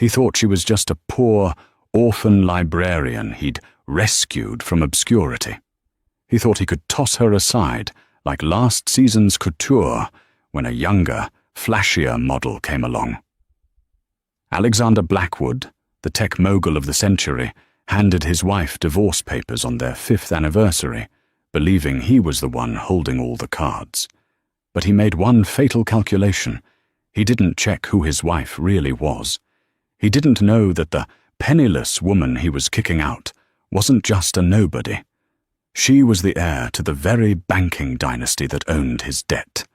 He thought she was just a poor, orphan librarian he'd rescued from obscurity. He thought he could toss her aside like last season's couture when a younger, flashier model came along. Alexander Blackwood, the tech mogul of the century, handed his wife divorce papers on their 5th anniversary, believing he was the one holding all the cards. But he made one fatal calculation. He didn't check who his wife really was. He didn't know that the penniless woman he was kicking out wasn't just a nobody. She was the heir to the very banking dynasty that owned his debt.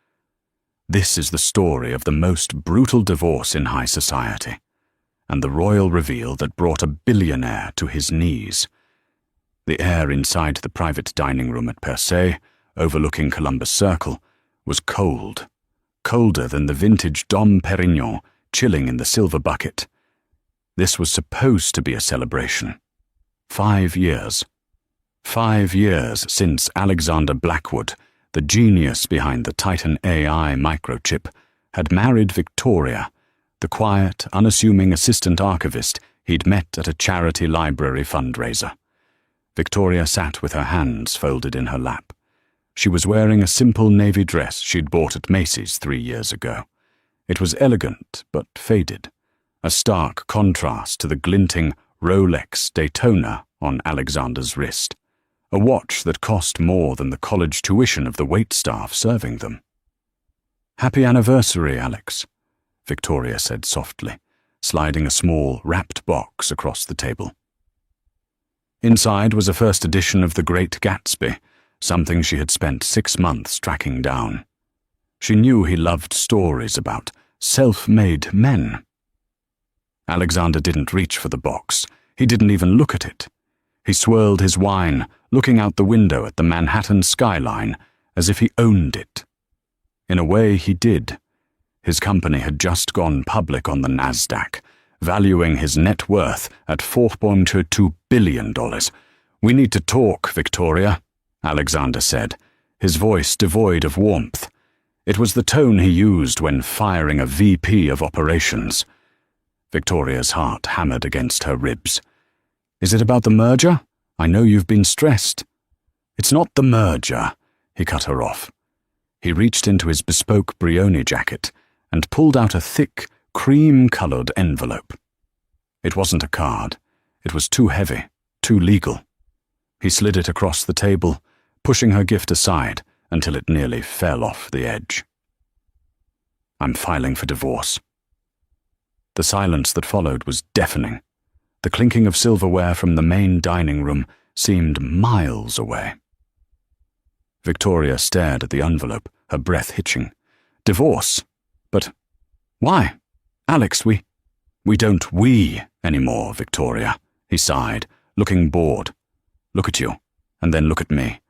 This is the story of the most brutal divorce in high society, and the royal reveal that brought a billionaire to his knees. The air inside the private dining room at Per Se, overlooking Columbus Circle, was cold, colder than the vintage Dom Perignon chilling in the silver bucket. This was supposed to be a celebration. 5 years. 5 years since Alexander Blackwood, the genius behind the Titan AI microchip, had married Victoria, the quiet, unassuming assistant archivist he'd met at a charity library fundraiser. Victoria sat with her hands folded in her lap. She was wearing a simple navy dress she'd bought at Macy's 3 years ago. It was elegant but faded, a stark contrast to the glinting Rolex Daytona on Alexander's wrist, a watch that cost more than the college tuition of the waitstaff serving them. "Happy anniversary, Alex," Victoria said softly, sliding a small, wrapped box across the table. Inside was a first edition of The Great Gatsby, something she had spent 6 months tracking down. She knew he loved stories about self-made men. Alexander didn't reach for the box. He didn't even look at it. He swirled his wine, looking out the window at the Manhattan skyline as if he owned it. In a way, he did. His company had just gone public on the NASDAQ, valuing his net worth at $4.2 billion. "We need to talk, Victoria," Alexander said, his voice devoid of warmth. It was the tone he used when firing a VP of operations. Victoria's heart hammered against her ribs. "Is it about the merger? I know you've been stressed." "It's not the merger," he cut her off. He reached into his bespoke Brioni jacket and pulled out a thick, cream-colored envelope. It wasn't a card. It was too heavy, too legal. He slid it across the table, pushing her gift aside until it nearly fell off the edge. "I'm filing for divorce." The silence that followed was deafening. The clinking of silverware from the main dining room seemed miles away. Victoria stared at the envelope, her breath hitching. "Divorce? But why? Alex, we don't we anymore, Victoria," he sighed, looking bored. "Look at you, and then look at me.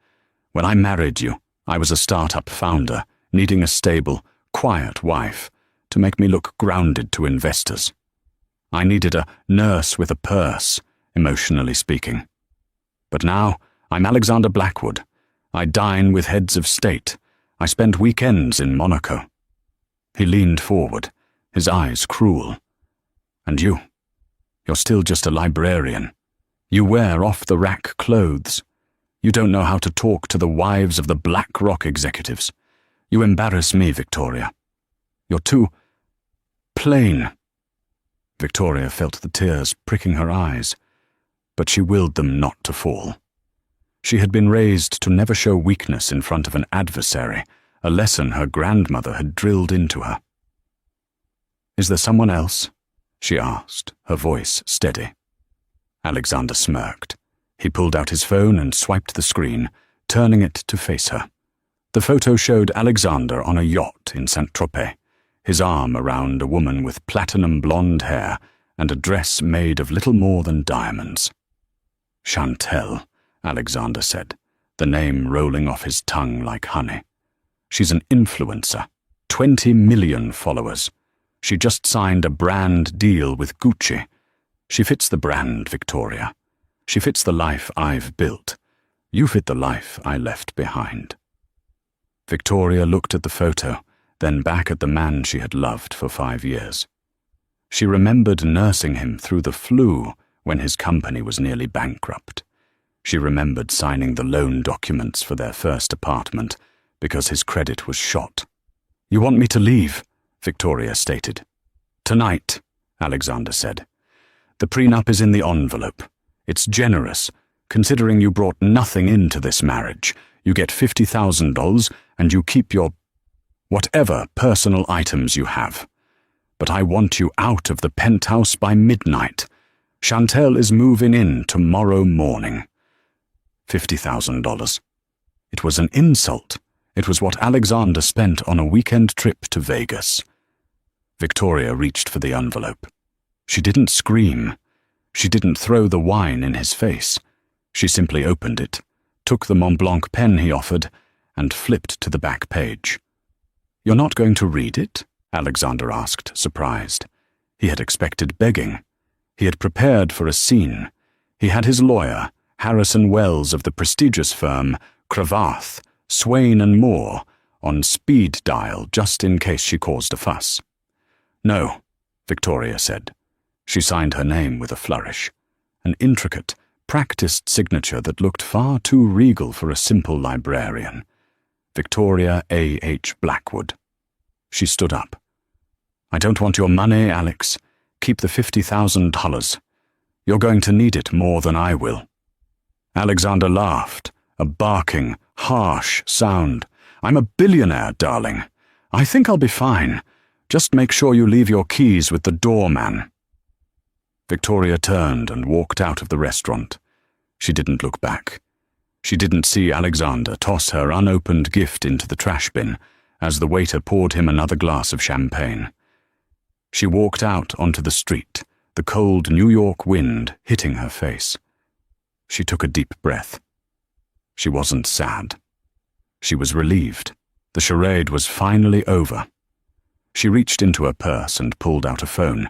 When I married you, I was a startup founder, needing a stable, quiet wife to make me look grounded to investors. I needed a nurse with a purse, emotionally speaking. But now, I'm Alexander Blackwood. I dine with heads of state. I spend weekends in Monaco." He leaned forward, his eyes cruel. "And you're still just a librarian. You wear off-the-rack clothes. You don't know how to talk to the wives of the BlackRock executives. You embarrass me, Victoria. You're too plain." Victoria felt the tears pricking her eyes, but she willed them not to fall. She had been raised to never show weakness in front of an adversary, a lesson her grandmother had drilled into her. "Is there someone else?" she asked, her voice steady. Alexander smirked. He pulled out his phone and swiped the screen, turning it to face her. The photo showed Alexander on a yacht in Saint-Tropez, his arm around a woman with platinum blonde hair and a dress made of little more than diamonds. "Chantel," Alexander said, the name rolling off his tongue like honey. "She's an influencer, 20 million followers. She just signed a brand deal with Gucci. She fits the brand, Victoria. She fits the life I've built. You fit the life I left behind." Victoria looked at the photo, then back at the man she had loved for 5 years. She remembered nursing him through the flu when his company was nearly bankrupt. She remembered signing the loan documents for their first apartment because his credit was shot. "You want me to leave?" Victoria stated. "Tonight," Alexander said. "The prenup is in the envelope. It's generous, considering you brought nothing into this marriage. You get $50,000 and you keep your whatever personal items you have. But I want you out of the penthouse by midnight. Chantel is moving in tomorrow morning." $50,000. It was an insult. It was what Alexander spent on a weekend trip to Vegas. Victoria reached for the envelope. She didn't scream. She didn't throw the wine in his face. She simply opened it, took the Mont Blanc pen he offered, and flipped to the back page. "You're not going to read it?" Alexander asked, surprised. He had expected begging. He had prepared for a scene. He had his lawyer, Harrison Wells of the prestigious firm Cravath, Swain and Moore, on speed dial just in case she caused a fuss. "No," Victoria said. She signed her name with a flourish, an intricate, practiced signature that looked far too regal for a simple librarian. Victoria A. H. Blackwood. She stood up. "I don't want your money, Alex. Keep the $50,000. You're going to need it more than I will." Alexander laughed, a barking, harsh sound. "I'm a billionaire, darling. I think I'll be fine. Just make sure you leave your keys with the doorman." Victoria turned and walked out of the restaurant. She didn't look back. She didn't see Alexander toss her unopened gift into the trash bin as the waiter poured him another glass of champagne. She walked out onto the street, the cold New York wind hitting her face. She took a deep breath. She wasn't sad. She was relieved. The charade was finally over. She reached into her purse and pulled out a phone,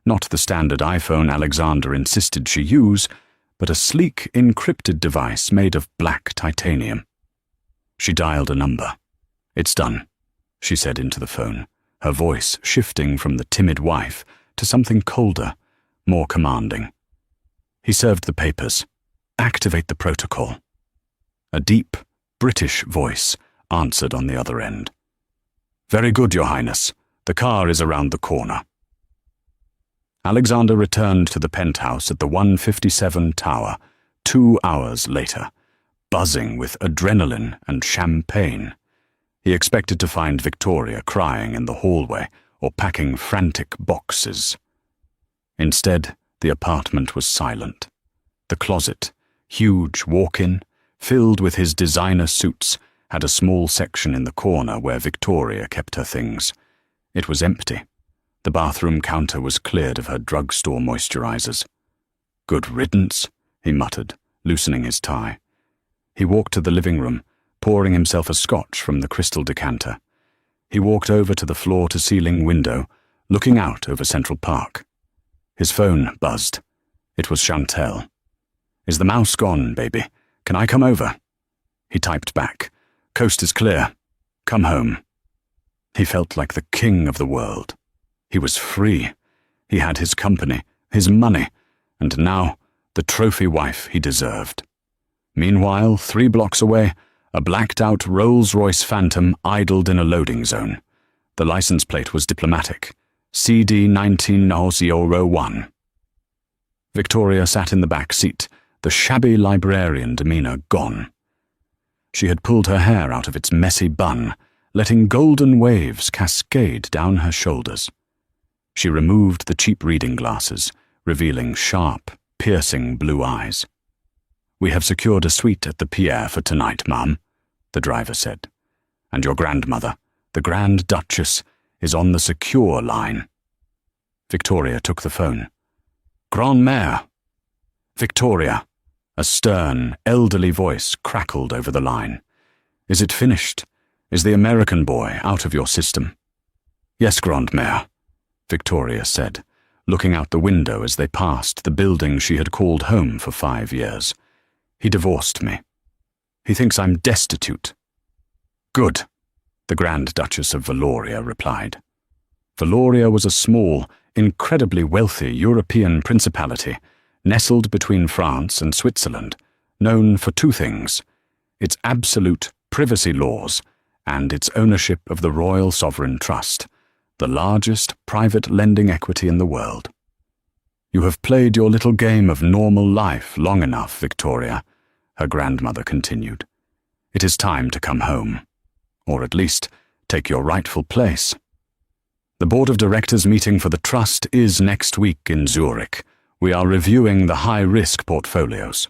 not the standard iPhone Alexander insisted she use, but a sleek, encrypted device made of black titanium. She dialed a number. "It's done," she said into the phone, her voice shifting from the timid wife to something colder, more commanding. He served the papers. "Activate the protocol." A deep, British voice answered on the other end. "Very good, Your Highness. The car is around the corner." Alexander returned to the penthouse at the 157 tower 2 hours later, buzzing with adrenaline and champagne. He expected to find Victoria crying in the hallway or packing frantic boxes. Instead, the apartment was silent. The closet, huge walk-in, filled with his designer suits, had a small section in the corner where Victoria kept her things. It was empty. The bathroom counter was cleared of her drugstore moisturizers. "Good riddance," he muttered, loosening his tie. He walked to the living room, pouring himself a scotch from the crystal decanter. He walked over to the floor-to-ceiling window, looking out over Central Park. His phone buzzed. It was Chantel. "Is the mouse gone, baby? Can I come over?" He typed back. "Coast is clear. Come home." He felt like the king of the world. He was free. He had his company, his money, and now the trophy wife he deserved. Meanwhile, 3 blocks away, a blacked-out Rolls-Royce Phantom idled in a loading zone. The license plate was diplomatic. CD 19001. Victoria sat in the back seat, the shabby librarian demeanor gone. She had pulled her hair out of its messy bun, letting golden waves cascade down her shoulders. She removed the cheap reading glasses, revealing sharp, piercing blue eyes. "We have secured a suite at the Pierre for tonight, ma'am," the driver said. "And your grandmother, the Grand Duchess, is on the secure line." Victoria took the phone. "Grand-mère." "Victoria." A stern, elderly voice crackled over the line. "Is it finished? Is the American boy out of your system?" "Yes, Grand-mère," Victoria said, looking out the window as they passed the building she had called home for 5 years. "He divorced me. He thinks I'm destitute." "Good," the Grand Duchess of Valoria replied. Valoria was a small, incredibly wealthy European principality, nestled between France and Switzerland, known for two things: its absolute privacy laws and its ownership of the Royal Sovereign Trust, the largest private lending equity in the world. You have played your little game of normal life long enough, Victoria, her grandmother continued. It is time to come home, or at least take your rightful place. The board of directors meeting for the trust is next week in Zurich. We are reviewing the high-risk portfolios.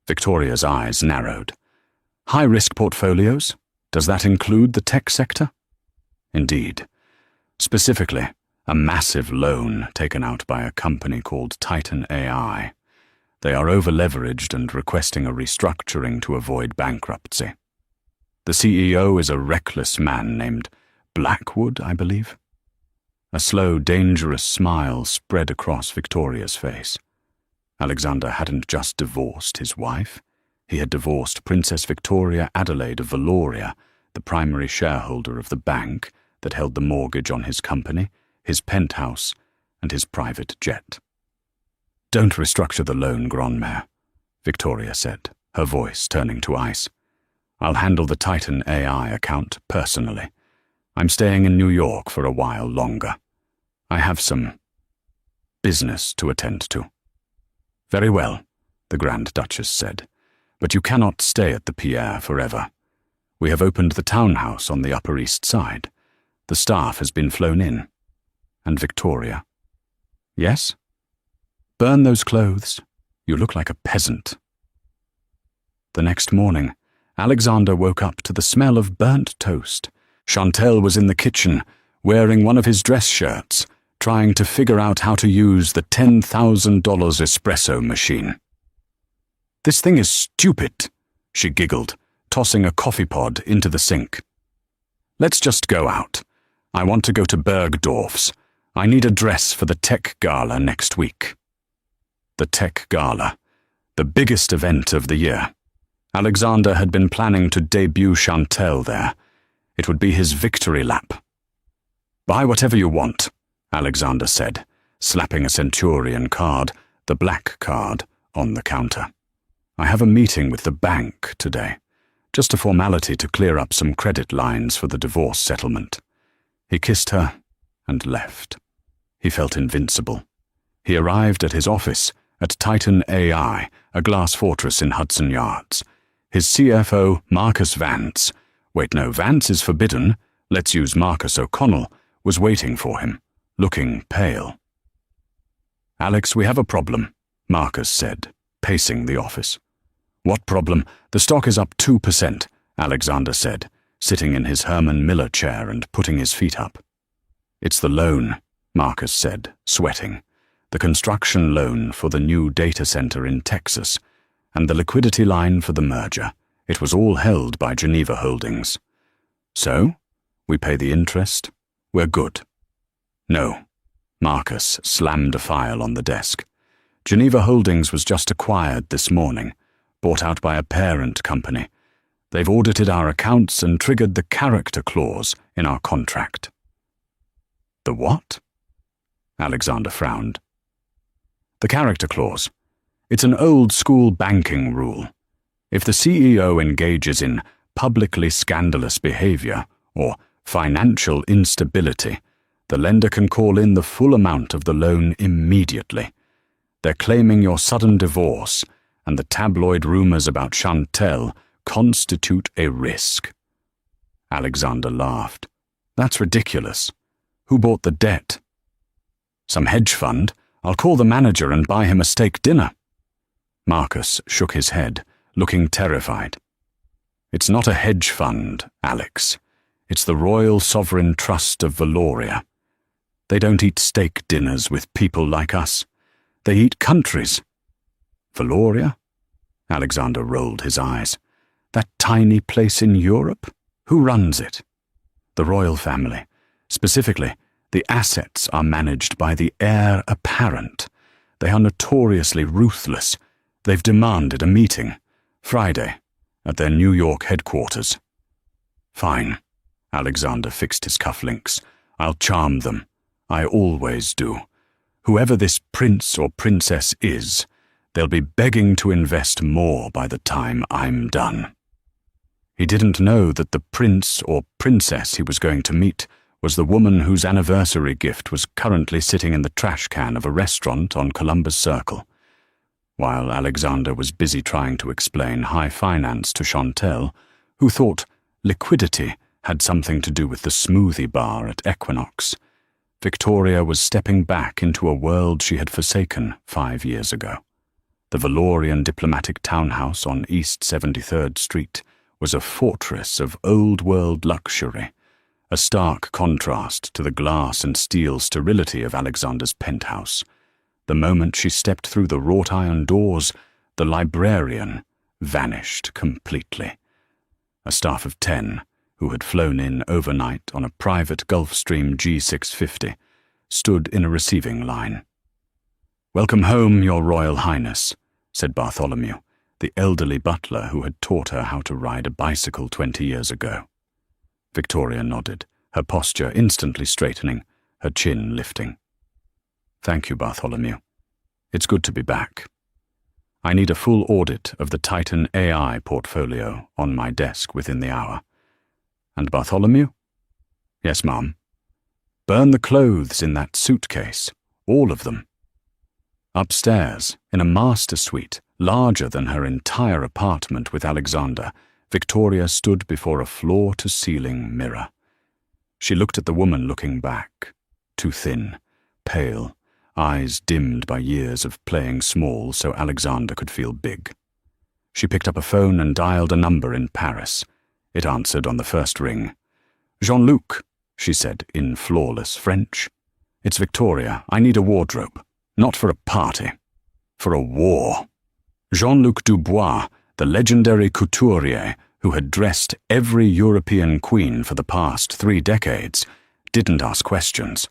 Victoria's eyes narrowed. High-risk portfolios? Does that include the tech sector? Indeed. Specifically, a massive loan taken out by a company called Titan AI. They are over-leveraged and requesting a restructuring to avoid bankruptcy. The CEO is a reckless man named Blackwood, I believe. A slow, dangerous smile spread across Victoria's face. Alexander hadn't just divorced his wife. He had divorced Princess Victoria Adelaide of Valoria, the primary shareholder of the bank that held the mortgage on his company, his penthouse, and his private jet. "Don't restructure the loan, Grandmère," Victoria said, her voice turning to ice. "I'll handle the Titan AI account personally. I'm staying in New York for a while longer. I have some business to attend to." "Very well," the Grand Duchess said, "but you cannot stay at the Pierre forever. We have opened the townhouse on the Upper East Side. The staff has been flown in." And Victoria. "Yes?" "Burn those clothes. You look like a peasant." The next morning, Alexander woke up to the smell of burnt toast. Chantel was in the kitchen, wearing one of his dress shirts, trying to figure out how to use the $10,000 espresso machine. "This thing is stupid," she giggled, tossing a coffee pod into the sink. "Let's just go out. I want to go to Bergdorf's. I need a dress for the tech gala next week." The tech gala, the biggest event of the year. Alexander had been planning to debut Chantel there. It would be his victory lap. "Buy whatever you want," Alexander said, slapping a Centurion card, the black card, on the counter. "I have a meeting with the bank today. Just a formality to clear up some credit lines for the divorce settlement." He kissed her and left. He felt invincible. He arrived at his office at Titan AI, a glass fortress in Hudson Yards. His CFO, Marcus Vance, wait no, Vance is forbidden, let's use Marcus O'Connell, was waiting for him, looking pale. "Alex, we have a problem," Marcus said, pacing the office. "What problem? The stock is up 2%, Alexander said, sitting in his Herman Miller chair and putting his feet up. "It's the loan," Marcus said, sweating. "The construction loan for the new data center in Texas, and the liquidity line for the merger. It was all held by Geneva Holdings. So, we pay the interest. We're good." "No." Marcus slammed a file on the desk. "Geneva Holdings was just acquired this morning, bought out by a parent company. They've audited our accounts and triggered the character clause in our contract." "The what?" Alexander frowned. "The character clause. It's an old-school banking rule. If the CEO engages in publicly scandalous behavior or financial instability, the lender can call in the full amount of the loan immediately. They're claiming your sudden divorce and the tabloid rumors about Chantel constitute a risk." Alexander laughed. "That's ridiculous. Who bought the debt?" "Some hedge fund. I'll call the manager and buy him a steak dinner." Marcus shook his head, looking terrified. "It's not a hedge fund, Alex. It's the Royal Sovereign Trust of Valoria. They don't eat steak dinners with people like us. They eat countries." "Valoria?" Alexander rolled his eyes. "That tiny place in Europe? Who runs it?" "The royal family. Specifically, the assets are managed by the heir apparent. They are notoriously ruthless. They've demanded a meeting. Friday, at their New York headquarters." "Fine." Alexander fixed his cufflinks. "I'll charm them. I always do. Whoever this prince or princess is, they'll be begging to invest more by the time I'm done." He didn't know that the prince or princess he was going to meet was the woman whose anniversary gift was currently sitting in the trash can of a restaurant on Columbus Circle. While Alexander was busy trying to explain high finance to Chantel, who thought liquidity had something to do with the smoothie bar at Equinox, Victoria was stepping back into a world she had forsaken 5 years ago. The Valorian diplomatic townhouse on East 73rd Street was a fortress of old-world luxury, a stark contrast to the glass and steel sterility of Alexander's penthouse. The moment she stepped through the wrought-iron doors, the librarian vanished completely. A staff of 10, who had flown in overnight on a private Gulfstream G650, stood in a receiving line. "Welcome home, Your Royal Highness," said Bartholomew, the elderly butler who had taught her how to ride a bicycle 20 years ago. Victoria nodded, her posture instantly straightening, her chin lifting. "Thank you, Bartholomew. It's good to be back. I need a full audit of the Titan AI portfolio on my desk within the hour. And Bartholomew?" "Yes, Ma'am." "Burn the clothes in that suitcase, all of them." Upstairs, in a master suite, larger than her entire apartment with Alexander, Victoria stood before a floor-to-ceiling mirror. She looked at the woman looking back, too thin, pale, eyes dimmed by years of playing small so Alexander could feel big. She picked up a phone and dialed a number in Paris. It answered on the first ring. "Jean-Luc," she said in flawless French. "It's Victoria. I need a wardrobe. Not for a party. For a war." Jean-Luc Dubois, the legendary couturier who had dressed every European queen for the past 3 decades, didn't ask questions.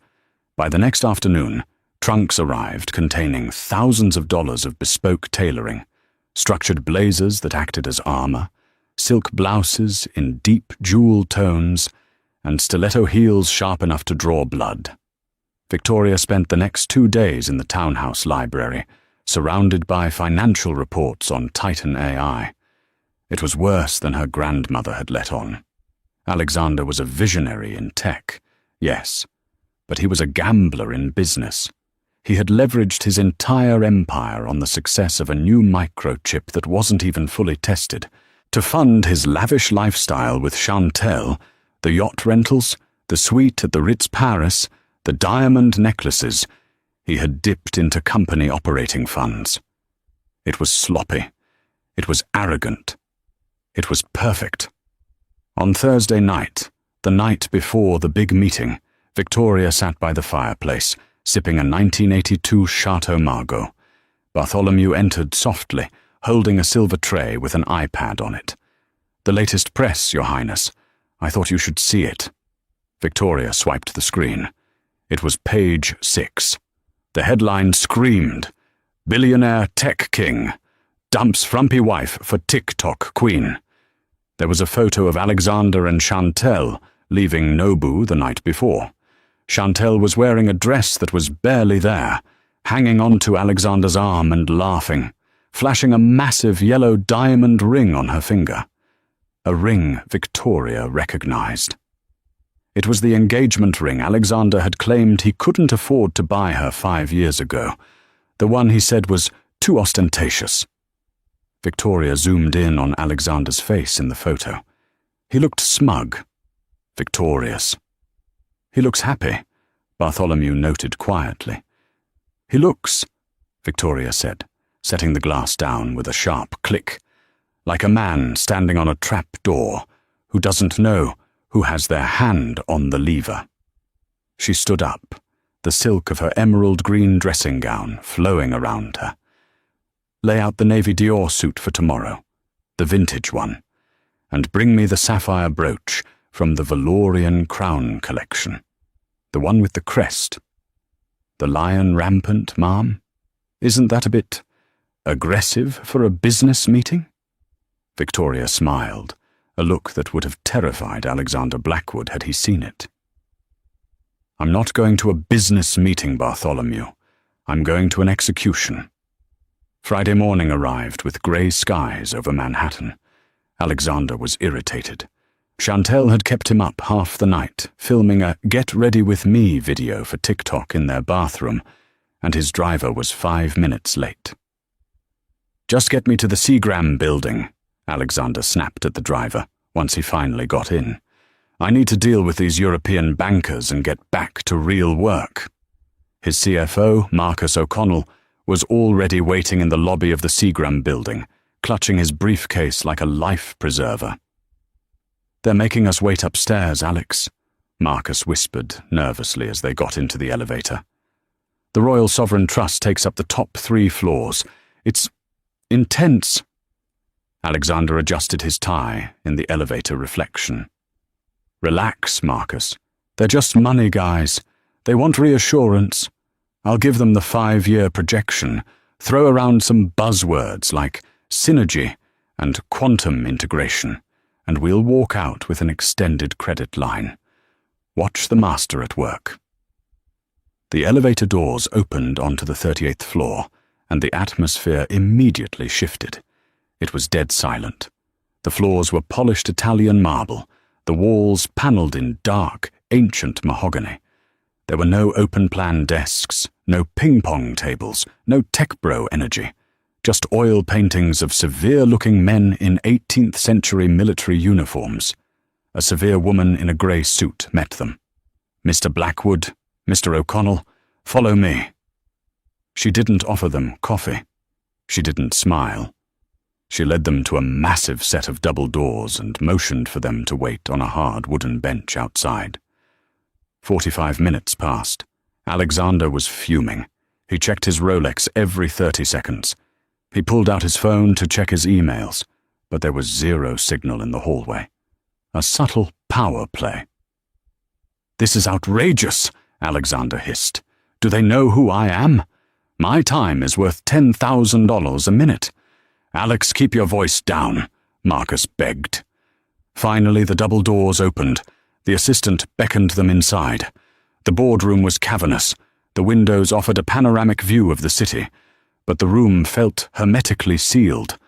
By the next afternoon, trunks arrived containing thousands of dollars of bespoke tailoring, structured blazers that acted as armor, silk blouses in deep jewel tones, and stiletto heels sharp enough to draw blood. Victoria spent the next 2 days in the townhouse library, surrounded by financial reports on Titan AI. It was worse than her grandmother had let on. Alexander was a visionary in tech, yes, but he was a gambler in business. He had leveraged his entire empire on the success of a new microchip that wasn't even fully tested. To fund his lavish lifestyle with Chantel, the yacht rentals, the suite at the Ritz Paris, the diamond necklaces, he had dipped into company operating funds. It was sloppy. It was arrogant. It was perfect. On Thursday night, the night before the big meeting, Victoria sat by the fireplace, sipping a 1982 Chateau Margaux. Bartholomew entered softly, holding a silver tray with an iPad on it. "The latest press, Your Highness. I thought you should see it." Victoria swiped the screen. It was page 6. The headline screamed, "Billionaire Tech King dumps frumpy wife for TikTok Queen." There was a photo of Alexander and Chantel leaving Nobu the night before. Chantel was wearing a dress that was barely there, hanging onto Alexander's arm and laughing, flashing a massive yellow diamond ring on her finger. A ring Victoria recognized. It was the engagement ring Alexander had claimed he couldn't afford to buy her 5 years ago, the one he said was too ostentatious. Victoria zoomed in on Alexander's face in the photo. He looked smug, victorious. "He looks happy," Bartholomew noted quietly. "He looks," Victoria said, setting the glass down with a sharp click, "like a man standing on a trap door who doesn't know who has their hand on the lever." She stood up, the silk of her emerald green dressing gown flowing around her. "Lay out the navy Dior suit for tomorrow, the vintage one, and bring me the sapphire brooch from the Valorian Crown collection, the one with the crest. The lion rampant, ma'am? Isn't that a bit aggressive for a business meeting?" Victoria smiled, a look that would have terrified Alexander Blackwood had he seen it. I'm not going to a business meeting, Bartholomew. I'm going to an execution. Friday morning arrived with grey skies over Manhattan. Alexander was irritated. Chantel had kept him up half the night, filming a Get Ready With Me video for TikTok in their bathroom, and his driver was 5 minutes late. Just get me to the Seagram building, Alexander snapped at the driver once he finally got in. I need to deal with these European bankers and get back to real work. His CFO, Marcus O'Connell, was already waiting in the lobby of the Seagram building, clutching his briefcase like a life preserver. They're making us wait upstairs, Alex, Marcus whispered nervously as they got into the elevator. The Royal Sovereign Trust takes up the top 3 floors. It's intense. Alexander adjusted his tie in the elevator reflection. Relax, Marcus. They're just money guys. They want reassurance. I'll give them the 5-year projection, throw around some buzzwords like synergy and quantum integration, and we'll walk out with an extended credit line. Watch the master at work. The elevator doors opened onto the 38th floor, and the atmosphere immediately shifted. It was dead silent. The floors were polished Italian marble, the walls panelled in dark, ancient mahogany. There were no open-plan desks, no ping-pong tables, no tech-bro energy. Just oil paintings of severe-looking men in 18th-century military uniforms. A severe woman in a grey suit met them. Mr. Blackwood, Mr. O'Connell, follow me. She didn't offer them coffee. She didn't smile. She led them to a massive set of double doors and motioned for them to wait on a hard wooden bench outside. 45 minutes passed. Alexander was fuming. He checked his Rolex every 30 seconds. He pulled out his phone to check his emails, but there was zero signal in the hallway. A subtle power play. This is outrageous, Alexander hissed. Do they know who I am? My time is worth $10,000 a minute. Alex, keep your voice down, Marcus begged. Finally, the double doors opened. The assistant beckoned them inside. The boardroom was cavernous. The windows offered a panoramic view of the city, but the room felt hermetically sealed.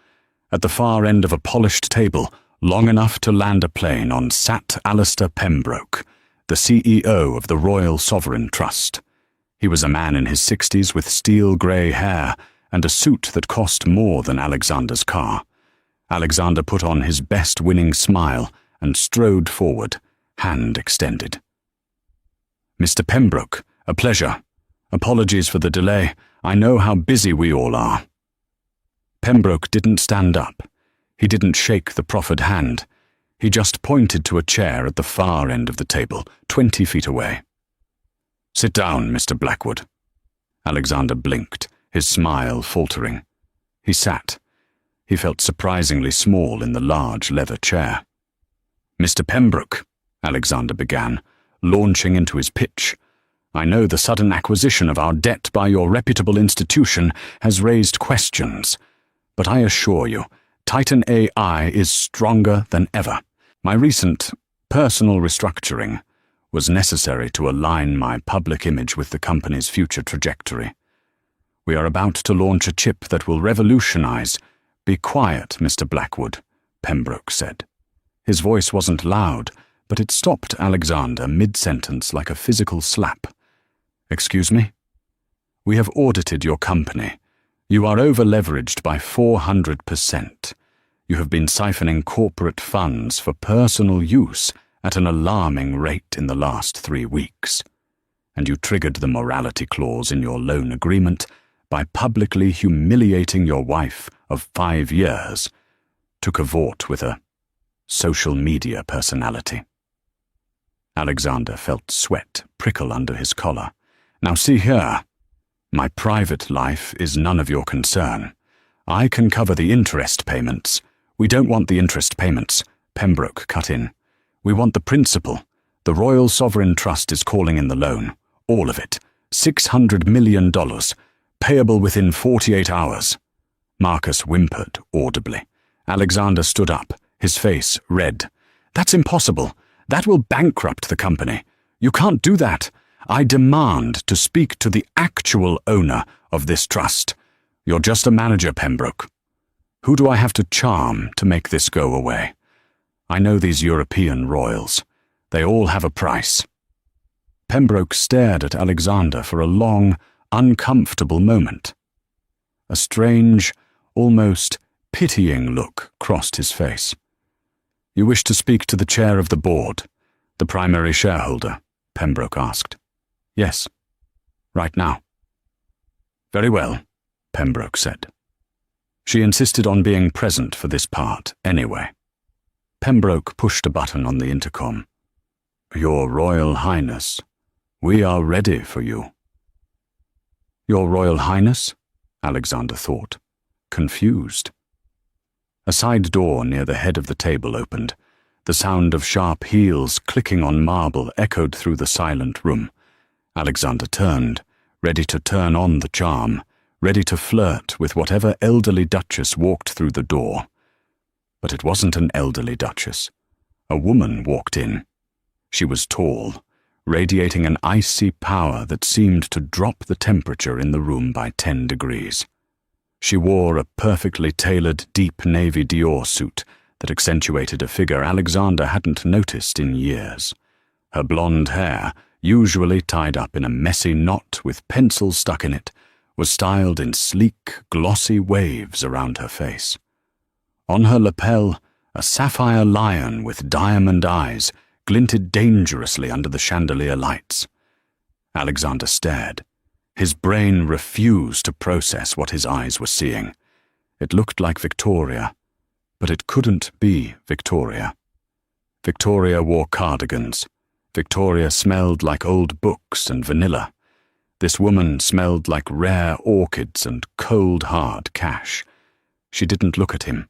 At the far end of a polished table, long enough to land a plane on, sat Alistair Pembroke, the CEO of the Royal Sovereign Trust. He was a man in his 60s with steel-grey hair and a suit that cost more than Alexander's car. Alexander put on his best winning smile and strode forward, hand extended. Mr. Pembroke, a pleasure. Apologies for the delay. I know how busy we all are. Pembroke didn't stand up. He didn't shake the proffered hand. He just pointed to a chair at the far end of the table, 20 feet away. Sit down, Mr. Blackwood. Alexander blinked, his smile faltering. He sat. He felt surprisingly small in the large leather chair. Mr. Pembroke, Alexander began, launching into his pitch. I know the sudden acquisition of our debt by your reputable institution has raised questions, but I assure you, Titan AI is stronger than ever. My recent personal restructuring was necessary to align my public image with the company's future trajectory. We are about to launch a chip that will revolutionize. Be quiet, Mr. Blackwood, Pembroke said. His voice wasn't loud, but it stopped Alexander mid-sentence like a physical slap. Excuse me? We have audited your company. You are over-leveraged by 400%. You have been siphoning corporate funds for personal use at an alarming rate in the last 3 weeks. And you triggered the morality clause in your loan agreement by publicly humiliating your wife of 5 years to cavort with a social media personality. Alexander felt sweat prickle under his collar. Now see here. My private life is none of your concern. I can cover the interest payments. We don't want the interest payments, Pembroke cut in. We want the principal. The Royal Sovereign Trust is calling in the loan. All of it. $600 million. Payable within 48 hours. Marcus whimpered audibly. Alexander stood up, his face red. That's impossible. That will bankrupt the company. You can't do that. I demand to speak to the actual owner of this trust. You're just a manager, Pembroke. Who do I have to charm to make this go away? I know these European royals. They all have a price." Pembroke stared at Alexander for a long, uncomfortable moment. A strange, almost pitying look crossed his face. "You wish to speak to the chair of the board, the primary shareholder?" Pembroke asked. "Yes. Right now." "Very well," Pembroke said. She insisted on being present for this part, anyway. Pembroke pushed a button on the intercom. "Your Royal Highness, we are ready for you." "Your Royal Highness?" Alexander thought, confused. A side door near the head of the table opened. The sound of sharp heels clicking on marble echoed through the silent room. Alexander turned, ready to turn on the charm, ready to flirt with whatever elderly duchess walked through the door. But it wasn't an elderly duchess. A woman walked in. She was tall, radiating an icy power that seemed to drop the temperature in the room by 10 degrees. She wore a perfectly tailored deep navy Dior suit that accentuated a figure Alexander hadn't noticed in years. Her blonde hair, usually tied up in a messy knot with pencils stuck in it, was styled in sleek, glossy waves around her face. On her lapel, a sapphire lion with diamond eyes glinted dangerously under the chandelier lights. Alexander stared. His brain refused to process what his eyes were seeing. It looked like Victoria, but it couldn't be Victoria. Victoria wore cardigans. Victoria smelled like old books and vanilla. This woman smelled like rare orchids and cold, hard cash. She didn't look at him.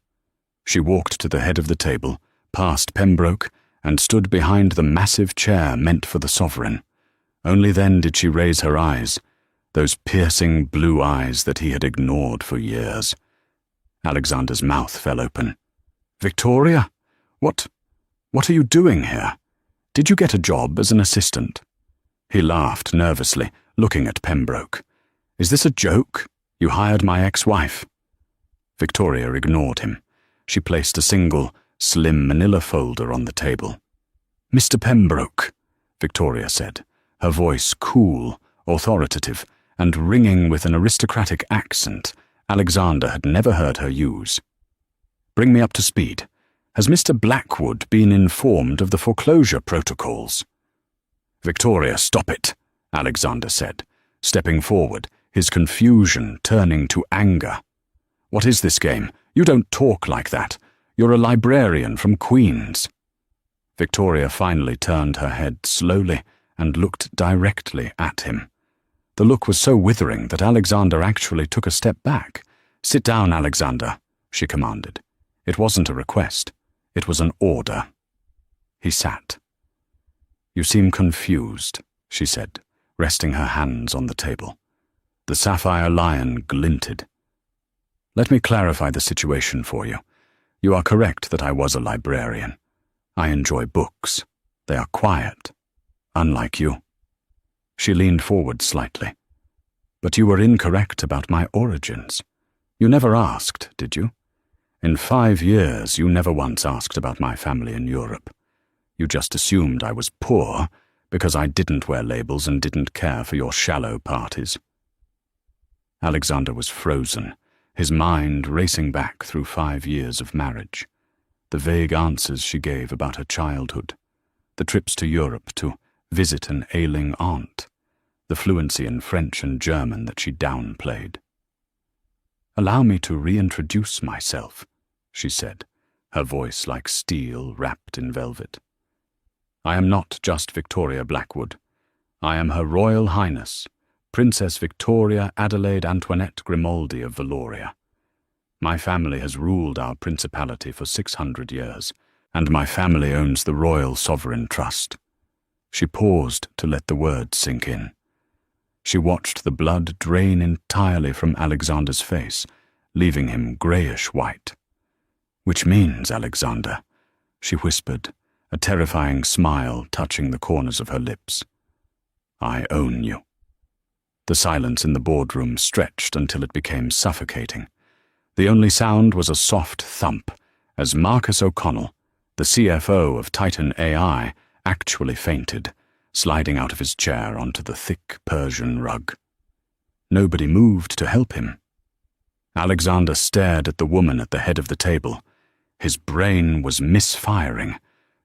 She walked to the head of the table, past Pembroke, and stood behind the massive chair meant for the sovereign. Only then did she raise her eyes, those piercing blue eyes that he had ignored for years. Alexander's mouth fell open. "Victoria? What are you doing here? Did you get a job as an assistant?" He laughed nervously, looking at Pembroke. "Is this a joke? You hired my ex-wife." Victoria ignored him. She placed a single, slim manila folder on the table. "Mr. Pembroke," Victoria said, her voice cool, authoritative, and ringing with an aristocratic accent Alexander had never heard her use. "Bring me up to speed. Has Mr. Blackwood been informed of the foreclosure protocols?" "Victoria, stop it," Alexander said, stepping forward, his confusion turning to anger. "What is this game? You don't talk like that. You're a librarian from Queen's." Victoria finally turned her head slowly and looked directly at him. The look was so withering that Alexander actually took a step back. "Sit down, Alexander," she commanded. It wasn't a request. It was an order. He sat. "You seem confused," she said, resting her hands on the table. The sapphire lion glinted. "Let me clarify the situation for you. You are correct that I was a librarian. I enjoy books. They are quiet, unlike you." She leaned forward slightly. "But you were incorrect about my origins. You never asked, did you? In 5 years, you never once asked about my family in Europe. You just assumed I was poor because I didn't wear labels and didn't care for your shallow parties." Alexander was frozen, his mind racing back through 5 years of marriage. The vague answers she gave about her childhood, the trips to Europe to visit an ailing aunt, the fluency in French and German that she downplayed. "Allow me to reintroduce myself," she said, her voice like steel wrapped in velvet. "I am not just Victoria Blackwood. I am Her Royal Highness, Princess Victoria Adelaide Antoinette Grimaldi of Valoria. My family has ruled our principality for 600 years, and my family owns the Royal Sovereign Trust." She paused to let the words sink in. She watched the blood drain entirely from Alexander's face, leaving him greyish-white. "Which means, Alexander," she whispered, a terrifying smile touching the corners of her lips, I own you." The silence in the boardroom stretched until it became suffocating. The only sound was a soft thump as Marcus O'Connell, the CFO of Titan AI, actually fainted, sliding out of his chair onto the thick Persian rug. Nobody moved to help him. Alexander stared at the woman at the head of the table. His brain was misfiring,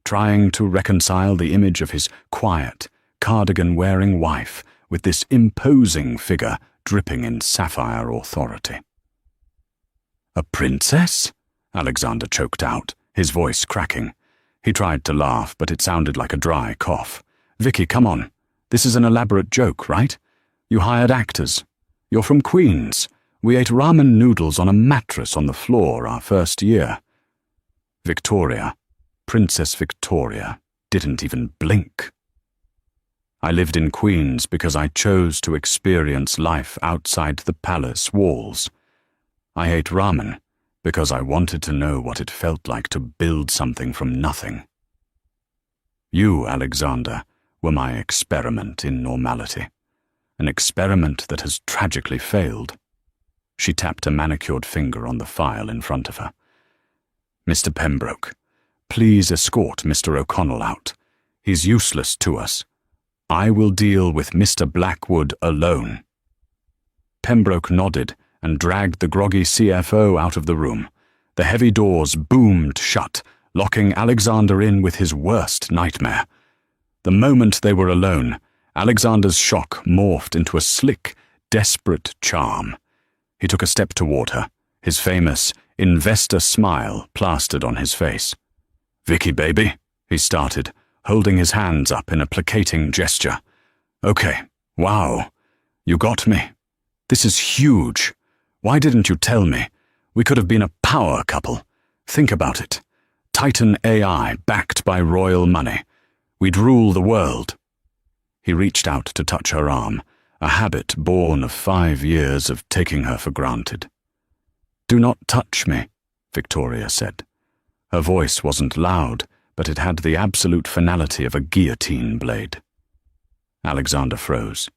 trying to reconcile the image of his quiet, cardigan-wearing wife with this imposing figure dripping in sapphire authority. "A princess?" Alexander choked out, his voice cracking. He tried to laugh, but it sounded like a dry cough. "Vicky, come on. This is an elaborate joke, right? You hired actors. You're from Queens. We ate ramen noodles on a mattress on the floor our first year." Victoria, Princess Victoria, didn't even blink. "I lived in Queens because I chose to experience life outside the palace walls. I ate ramen because I wanted to know what it felt like to build something from nothing. You, Alexander, were my experiment in normality, an experiment that has tragically failed." She tapped a manicured finger on the file in front of her. "Mr. Pembroke, please escort Mr. O'Connell out. He's useless to us. I will deal with Mr. Blackwood alone." Pembroke nodded and dragged the groggy CFO out of the room. The heavy doors boomed shut, locking Alexander in with his worst nightmare. The moment they were alone, Alexander's shock morphed into a slick, desperate charm. He took a step toward her, his famous investor smile plastered on his face. "Vicky, baby," he started, holding his hands up in a placating gesture. "Okay, wow, you got me. This is huge. Why didn't you tell me? We could have been a power couple. Think about it. Titan AI backed by royal money. We'd rule the world." He reached out to touch her arm, a habit born of 5 years of taking her for granted. "Do not touch me," Victoria said. Her voice wasn't loud, but it had the absolute finality of a guillotine blade. Alexander froze.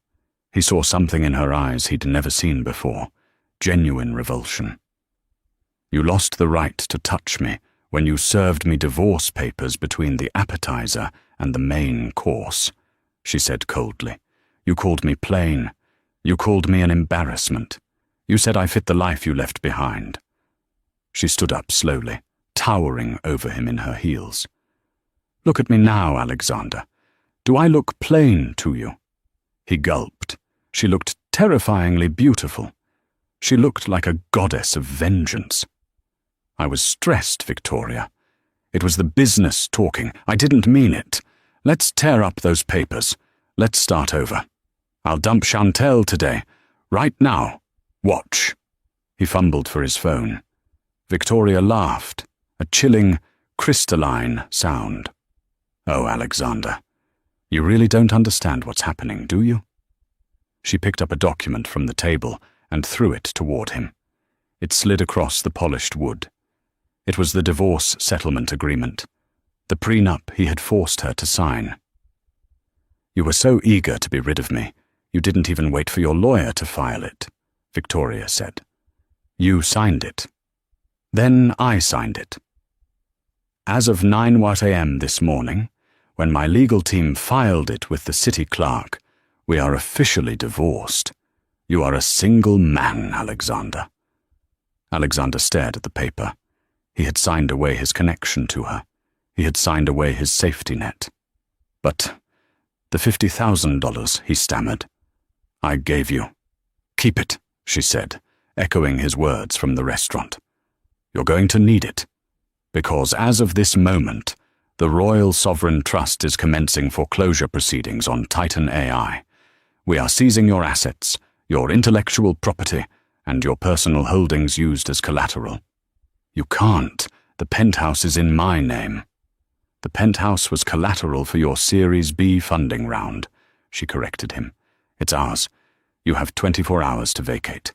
He saw something in her eyes he'd never seen before, genuine revulsion. "You lost the right to touch me when you served me divorce papers between the appetizer and the main course," she said coldly. "You called me plain. You called me an embarrassment. You said I fit the life you left behind." She stood up slowly, towering over him in her heels. "Look at me now, Alexander. Do I look plain to you?" He gulped. She looked terrifyingly beautiful. She looked like a goddess of vengeance. "I was stressed, Victoria. It was the business talking. I didn't mean it. Let's tear up those papers. Let's start over. I'll dump Chantel today. Right now. Watch." He fumbled for his phone. Victoria laughed, a chilling, crystalline sound. "Oh, Alexander, you really don't understand what's happening, do you?" She picked up a document from the table and threw it toward him. It slid across the polished wood. It was the divorce settlement agreement, the prenup he had forced her to sign. "You were so eager to be rid of me, you didn't even wait for your lawyer to file it," Victoria said. "You signed it. Then I signed it. As of 9 a.m. this morning, when my legal team filed it with the city clerk, we are officially divorced. You are a single man, Alexander." Alexander stared at the paper. He had signed away his connection to her. He had signed away his safety net. "But the $50,000, he stammered. "I gave you. Keep it," she said, echoing his words from the restaurant. "You're going to need it, because as of this moment, the Royal Sovereign Trust is commencing foreclosure proceedings on Titan AI. We are seizing your assets, your intellectual property, and your personal holdings used as collateral." "You can't. The penthouse is in my name." "The penthouse was collateral for your Series B funding round," she corrected him. "It's ours. You have 24 hours to vacate.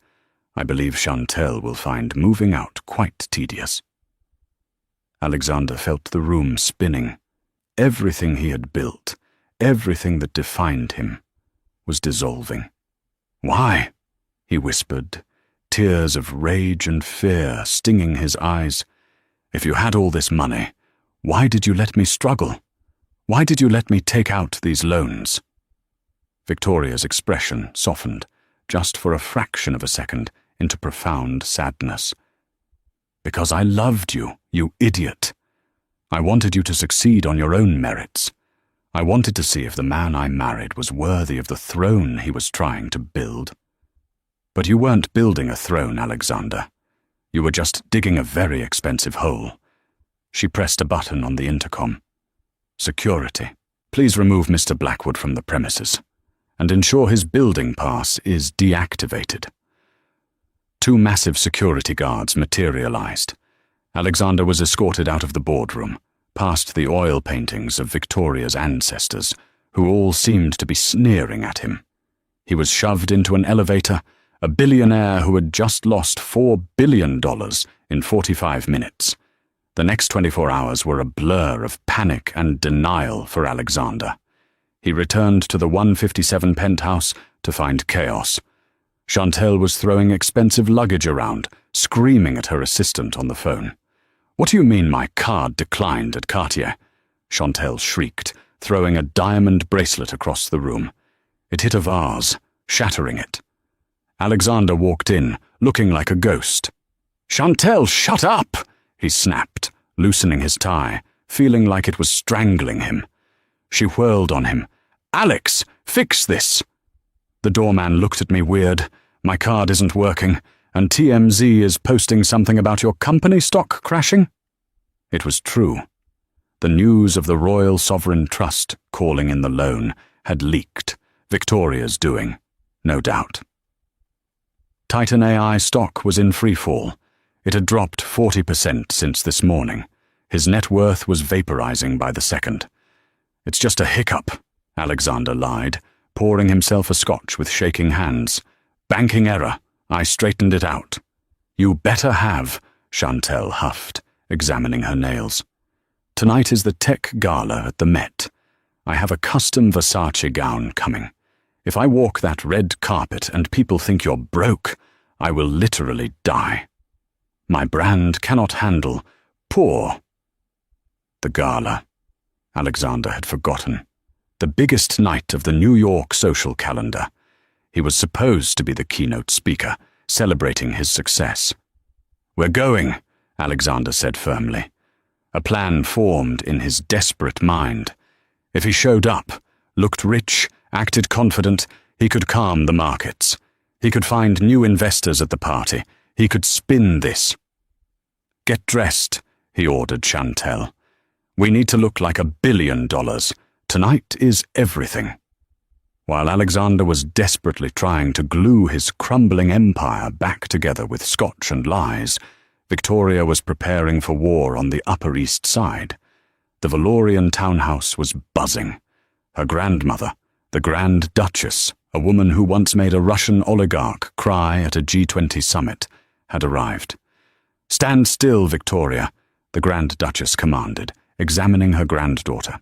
I believe Chantel will find moving out quite tedious." Alexander felt the room spinning. Everything he had built, everything that defined him, was dissolving. "Why?" he whispered, tears of rage and fear stinging his eyes. "If you had all this money, why did you let me struggle? Why did you let me take out these loans?" Victoria's expression softened, just for a fraction of a second, into profound sadness. "Because I loved you, you idiot. I wanted you to succeed on your own merits. I wanted to see if the man I married was worthy of the throne he was trying to build. But you weren't building a throne, Alexander. You were just digging a very expensive hole." She pressed a button on the intercom. "Security, please remove Mr. Blackwood from the premises and ensure his building pass is deactivated." 2 massive security guards materialized. Alexander was escorted out of the boardroom, past the oil paintings of Victoria's ancestors, who all seemed to be sneering at him. He was shoved into an elevator, a billionaire who had just lost $4 billion in 45 minutes. The next 24 hours were a blur of panic and denial for Alexander. He returned to the 157 penthouse to find chaos. Chantel was throwing expensive luggage around, screaming at her assistant on the phone. "What do you mean my card declined at Cartier?" Chantel shrieked, throwing a diamond bracelet across the room. It hit a vase, shattering it. Alexander walked in, looking like a ghost. "Chantel, shut up!" he snapped, loosening his tie, feeling like it was strangling him. She whirled on him. "Alex, fix this!" "The doorman looked at me weird. My card isn't working, and TMZ is posting something about your company stock crashing." It was true. The news of the Royal Sovereign Trust calling in the loan had leaked, Victoria's doing, no doubt. Titan AI stock was in freefall. It had dropped 40% since this morning. His net worth was vaporizing by the second. "It's just a hiccup," Alexander lied, pouring himself a scotch with shaking hands. "Banking error. I straightened it out." "You better have," Chantel huffed, examining her nails. "Tonight is the tech gala at the Met. I have a custom Versace gown coming. If I walk that red carpet and people think you're broke, I will literally die. My brand cannot handle poor." The gala. Alexander had forgotten. The biggest night of the New York social calendar. He was supposed to be the keynote speaker, celebrating his success. "We're going," Alexander said firmly. A plan formed in his desperate mind. If he showed up, looked rich, acted confident, he could calm the markets. He could find new investors at the party. He could spin this. "Get dressed," he ordered Chantel. "We need to look like $1 billion. Tonight is everything." While Alexander was desperately trying to glue his crumbling empire back together with scotch and lies, Victoria was preparing for war on the Upper East Side. The Valorian townhouse was buzzing. Her grandmother, the Grand Duchess, a woman who once made a Russian oligarch cry at a G20 summit, had arrived. "Stand still, Victoria," the Grand Duchess commanded, examining her granddaughter.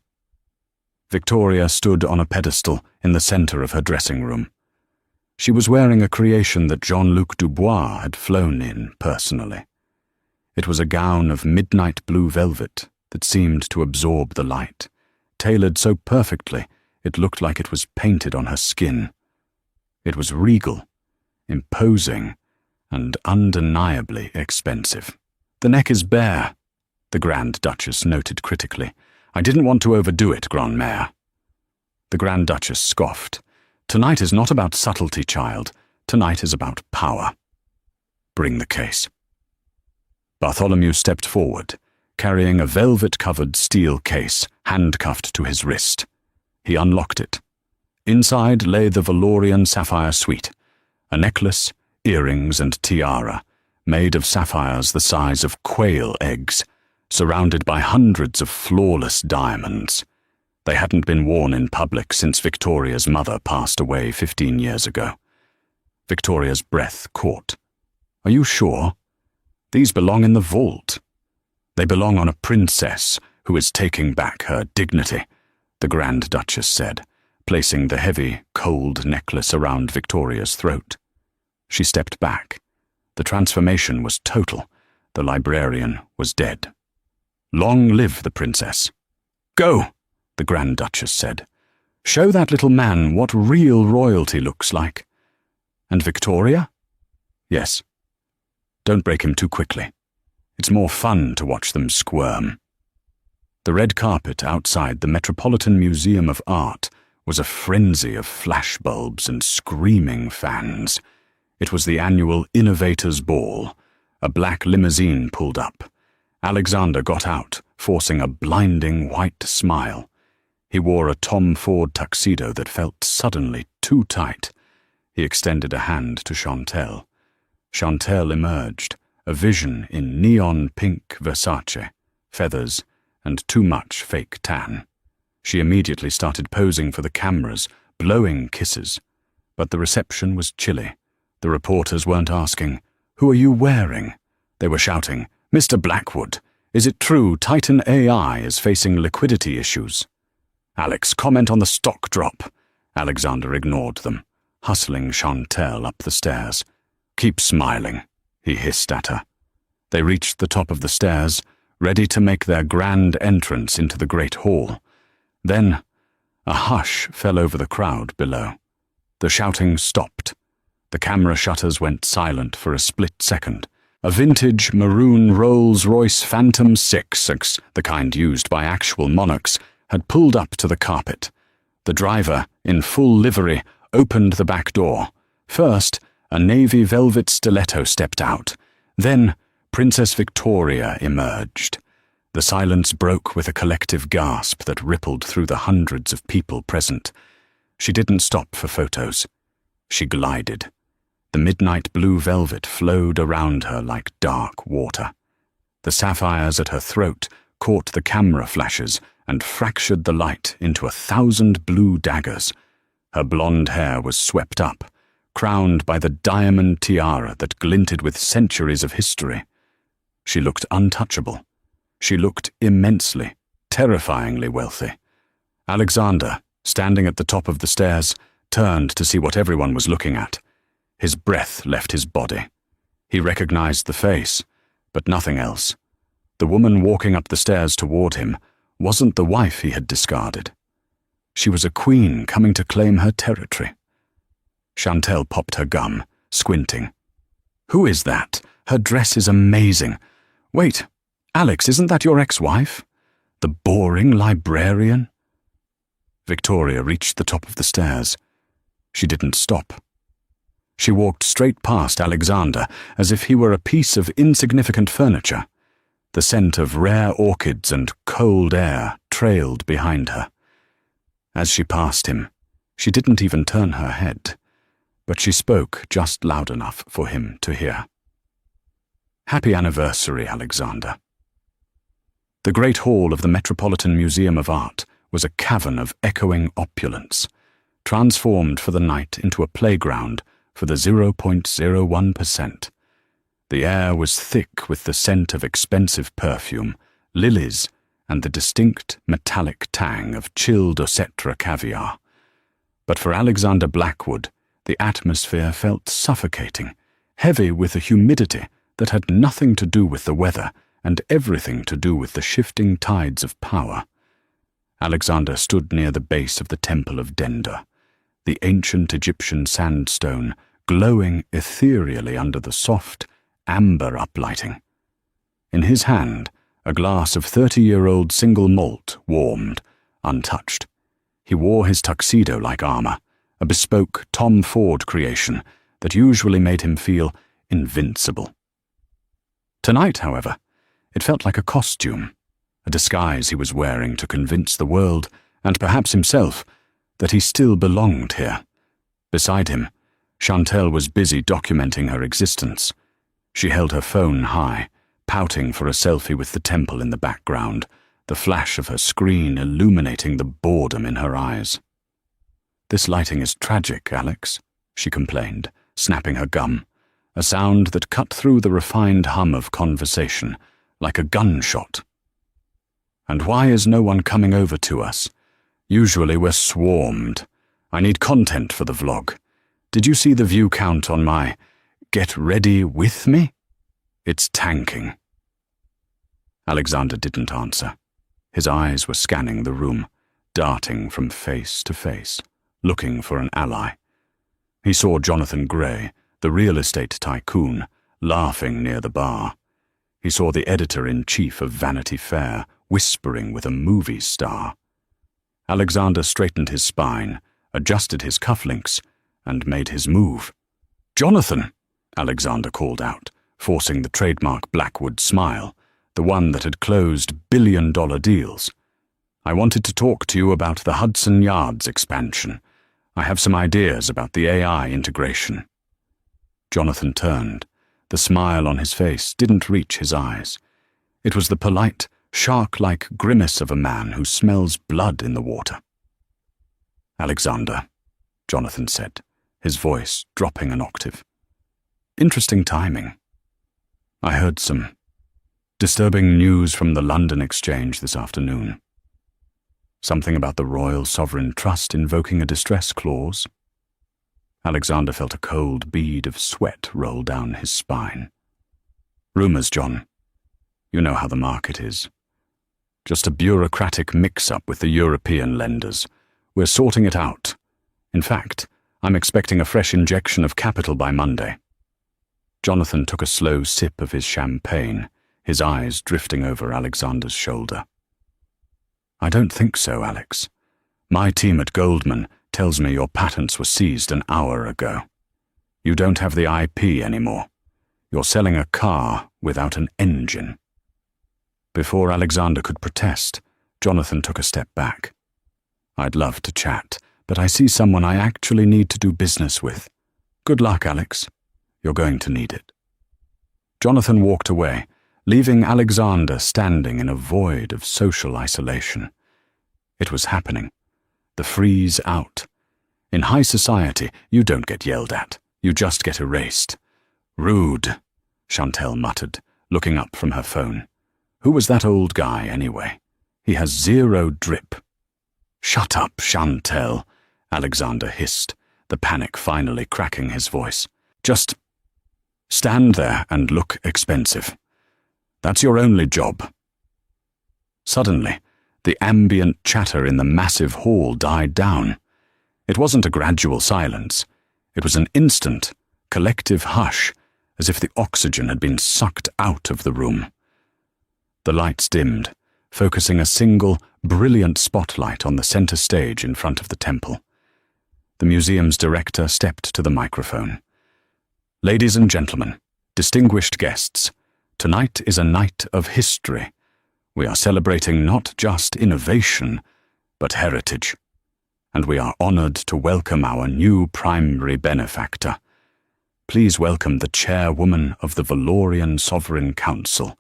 Victoria stood on a pedestal in the center of her dressing room. She was wearing a creation that Jean-Luc Dubois had flown in personally. It was a gown of midnight blue velvet that seemed to absorb the light, tailored so perfectly it looked like it was painted on her skin. It was regal, imposing, and undeniably expensive. "The neck is bare," the Grand Duchess noted critically. "I didn't want to overdo it, Grandmère." The Grand Duchess scoffed. "Tonight is not about subtlety, child. Tonight is about power. Bring the case." Bartholomew stepped forward, carrying a velvet-covered steel case handcuffed to his wrist. He unlocked it. Inside lay the Valorian sapphire suite, a necklace, earrings, and tiara, made of sapphires the size of quail eggs, surrounded by hundreds of flawless diamonds. They hadn't been worn in public since Victoria's mother passed away 15 years ago. Victoria's breath caught. "Are you sure? These belong in the vault. They belong on a princess who is taking back her dignity," the Grand Duchess said, placing the heavy, cold necklace around Victoria's throat. She stepped back. The transformation was total. The librarian was dead. Long live the princess. Go, the Grand Duchess said. Show that little man what real royalty looks like. And Victoria? Yes. Don't break him too quickly. It's more fun to watch them squirm. The red carpet outside the Metropolitan Museum of Art was a frenzy of flashbulbs and screaming fans. It was the annual Innovators' Ball. A black limousine pulled up. Alexander got out, forcing a blinding white smile. He wore a Tom Ford tuxedo that felt suddenly too tight. He extended a hand to Chantelle. Chantelle emerged, a vision in neon pink Versace, feathers, and too much fake tan. She immediately started posing for the cameras, blowing kisses. But the reception was chilly. The reporters weren't asking, "Who are you wearing?" They were shouting, "Mr. Blackwood, is it true Titan AI is facing liquidity issues?" "Alex, comment on the stock drop." Alexander ignored them, hustling Chantelle up the stairs. "Keep smiling," he hissed at her. They reached the top of the stairs, ready to make their grand entrance into the great hall. Then, a hush fell over the crowd below. The shouting stopped. The camera shutters went silent for a split second. A vintage maroon Rolls-Royce Phantom 6, the kind used by actual monarchs, had pulled up to the carpet. The driver, in full livery, opened the back door. First, a navy velvet stiletto stepped out. Then, Princess Victoria emerged. The silence broke with a collective gasp that rippled through the hundreds of people present. She didn't stop for photos. She glided. The midnight blue velvet flowed around her like dark water. The sapphires at her throat caught the camera flashes and fractured the light into 1,000 blue daggers. Her blonde hair was swept up, crowned by the diamond tiara that glinted with centuries of history. She looked untouchable. She looked immensely, terrifyingly wealthy. Alexander, standing at the top of the stairs, turned to see what everyone was looking at. His breath left his body. He recognized the face, but nothing else. The woman walking up the stairs toward him wasn't the wife he had discarded. She was a queen coming to claim her territory. Chantelle popped her gum, squinting. "Who is that? Her dress is amazing. Wait, Alex, isn't that your ex-wife? The boring librarian?" Victoria reached the top of the stairs. She didn't stop. She walked straight past Alexander as if he were a piece of insignificant furniture. The scent of rare orchids and cold air trailed behind her. As she passed him, she didn't even turn her head, but she spoke just loud enough for him to hear. "Happy anniversary, Alexander." The great hall of the Metropolitan Museum of Art was a cavern of echoing opulence, transformed for the night into a playground for the 0.01%. The air was thick with the scent of expensive perfume, lilies, and the distinct metallic tang of chilled Osetra caviar. But for Alexander Blackwood, the atmosphere felt suffocating, heavy with a humidity that had nothing to do with the weather and everything to do with the shifting tides of power. Alexander stood near the base of the Temple of Dendor, the ancient Egyptian sandstone glowing ethereally under the soft, amber uplighting. In his hand, a glass of 30-year-old single malt warmed, untouched. He wore his tuxedo-like armor, a bespoke Tom Ford creation that usually made him feel invincible. Tonight, however, it felt like a costume, a disguise he was wearing to convince the world, and perhaps himself, that he still belonged here. Beside him, Chantelle was busy documenting her existence. She held her phone high, pouting for a selfie with the temple in the background, the flash of her screen illuminating the boredom in her eyes. "This lighting is tragic, Alex," she complained, snapping her gum, a sound that cut through the refined hum of conversation, like a gunshot. "And why is no one coming over to us? Usually we're swarmed. I need content for the vlog. Did you see the view count on my Get Ready With Me? It's tanking." Alexander didn't answer. His eyes were scanning the room, darting from face to face, looking for an ally. He saw Jonathan Gray, the real estate tycoon, laughing near the bar. He saw the editor-in-chief of Vanity Fair whispering with a movie star. Alexander straightened his spine, adjusted his cufflinks, and made his move. "Jonathan!" Alexander called out, forcing the trademark Blackwood smile, the one that had closed billion-dollar deals. "I wanted to talk to you about the Hudson Yards expansion. I have some ideas about the AI integration." Jonathan turned. The smile on his face didn't reach his eyes. It was the polite, shark-like grimace of a man who smells blood in the water. "Alexander," Jonathan said, his voice dropping an octave. "Interesting timing. I heard some disturbing news from the London Exchange this afternoon. Something about the Royal Sovereign Trust invoking a distress clause." Alexander felt a cold bead of sweat roll down his spine. "Rumours, John. You know how the market is. Just a bureaucratic mix-up with the European lenders. We're sorting it out. In fact, I'm expecting a fresh injection of capital by Monday." Jonathan took a slow sip of his champagne, his eyes drifting over Alexander's shoulder. "I don't think so, Alex. My team at Goldman tells me your patents were seized an hour ago. You don't have the IP anymore. You're selling a car without an engine." Before Alexander could protest, Jonathan took a step back. "I'd love to chat, but I see someone I actually need to do business with. Good luck, Alex. You're going to need it." Jonathan walked away, leaving Alexander standing in a void of social isolation. It was happening. The freeze out. In high society, you don't get yelled at. You just get erased. "Rude," Chantel muttered, looking up from her phone. Who was that old guy, anyway? He has zero drip. "Shut up, Chantel," Alexander hissed, the panic finally cracking his voice. "Just stand there and look expensive. That's your only job." Suddenly, the ambient chatter in the massive hall died down. It wasn't a gradual silence. It was an instant, collective hush, as if the oxygen had been sucked out of the room. The lights dimmed, focusing a single, brilliant spotlight on the center stage in front of the temple. The museum's director stepped to the microphone. "Ladies and gentlemen, distinguished guests, tonight is a night of history. We are celebrating not just innovation, but heritage. And we are honored to welcome our new primary benefactor. Please welcome the chairwoman of the Valorian Sovereign Council,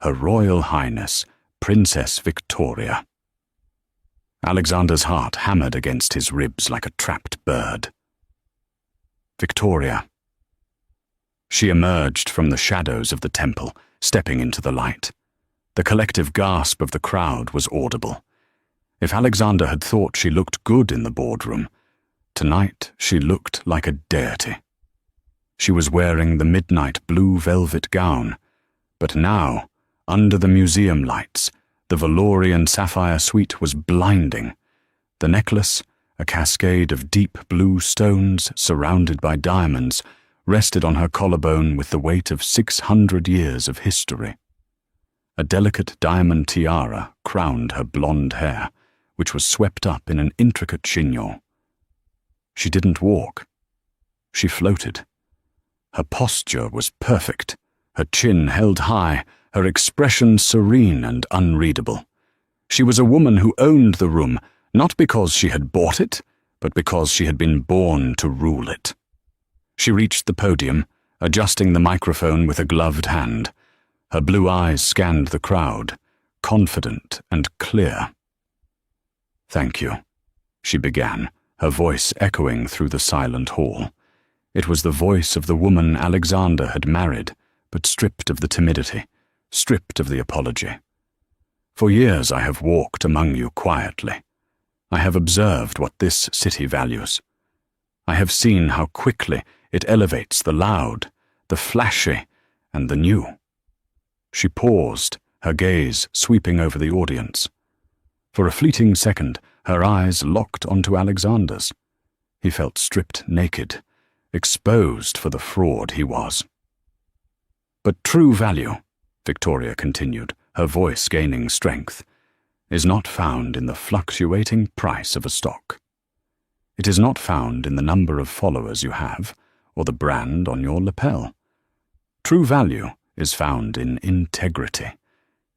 Her Royal Highness, Princess Victoria." Alexander's heart hammered against his ribs like a trapped bird. Victoria. She emerged from the shadows of the temple, stepping into the light. The collective gasp of the crowd was audible. If Alexander had thought she looked good in the boardroom, tonight she looked like a deity. She was wearing the midnight blue velvet gown, but now, under the museum lights, the Valorian sapphire suite was blinding. The necklace, a cascade of deep blue stones surrounded by diamonds, rested on her collarbone with the weight of 600 years of history. A delicate diamond tiara crowned her blonde hair, which was swept up in an intricate chignon. She didn't walk. She floated. Her posture was perfect, her chin held high, her expression serene and unreadable. She was a woman who owned the room, not because she had bought it, but because she had been born to rule it. She reached the podium, adjusting the microphone with a gloved hand. Her blue eyes scanned the crowd, confident and clear. "Thank you," she began, her voice echoing through the silent hall. It was the voice of the woman Alexander had married, but stripped of the timidity, stripped of the apology. "For years I have walked among you quietly. I have observed what this city values. I have seen how quickly it elevates the loud, the flashy, and the new." She paused, her gaze sweeping over the audience. For a fleeting second, her eyes locked onto Alexander's. He felt stripped naked, exposed for the fraud he was. "But true value," Victoria continued, her voice gaining strength, "is not found in the fluctuating price of a stock. It is not found in the number of followers you have, or the brand on your lapel. True value is found in integrity,